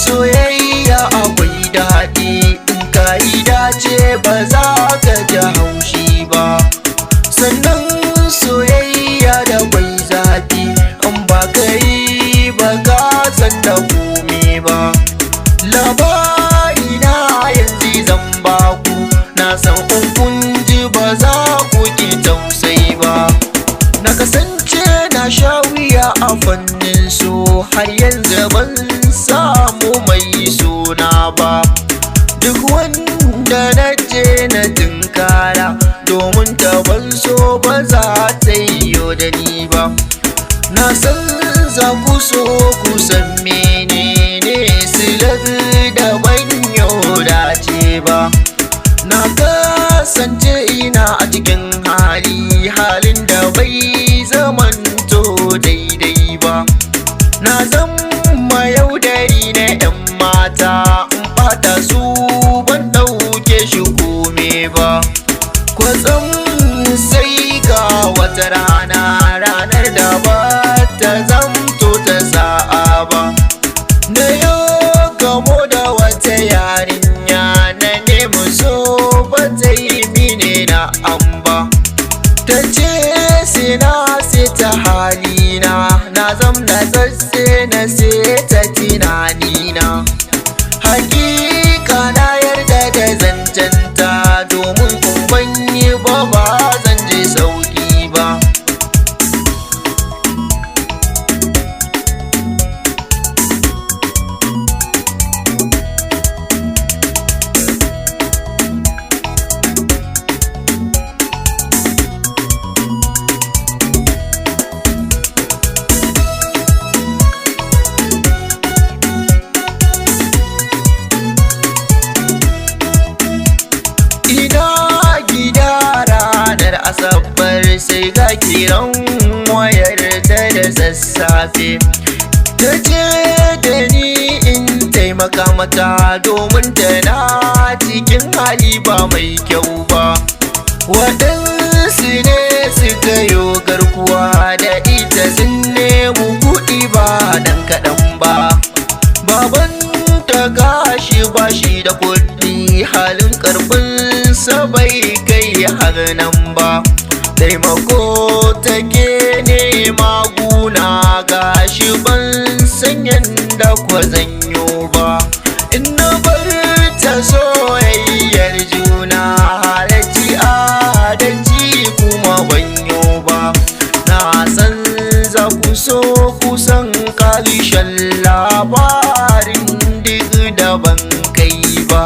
soyayya akwai daɗi, in ka yi dace ba za ka ji haushi ba. Sannan soyayya da kwai zafi, in ba ka yi ba ka san da kome ba. Labari na yanzu zan baku, na san in kun ji ba za ku ki tausayi ba. Na kasance na sha wuya a fannin so, har yanzu ban samu mai suna ba. Duk wanda na je na tinkara, domin ta ban so ba za ta yi da ni ba. Na san za ku so ku san menene silar da ban yau dace ba. Na kasance ina a cikin halin da bai zamanto daidai ba. Na zama yaudari na 'yan mata, in fata su ban ɗauke shi kome ba. Kwatsam sai ga wata rana, ranar da ba ta zamto ta sa'a ba. Na yau gamo da wata yarinya, na nemi so ba ta yi mini na'am ba. Ta ce sai na ta halina, na zamna tsatse na ta tunanina. Hakika na yarda da zancenta, domin kun ban yi ba zan je sauki ba. Asabar sai ga kiran wayar ta da sassafe, ta ce da ni in taimaka mata, domin tana cikin hali ba mai kyau ba. Waɗansu ne suka yo garkuwa da ita, sun nemi kuɗi ba dan kaɗan ba. Baban ta gashi ba shi da kuɗi, halin ƙarfinsa bai kai har nan ba. Taimako take nema guna, gashi ban san yanda kwa zanyo ba. In na bar ta soyayyar juna, halacci adalci kuma banyo ba. Na san za ku so kusan ƙarshen labarin duk da ban kai ba.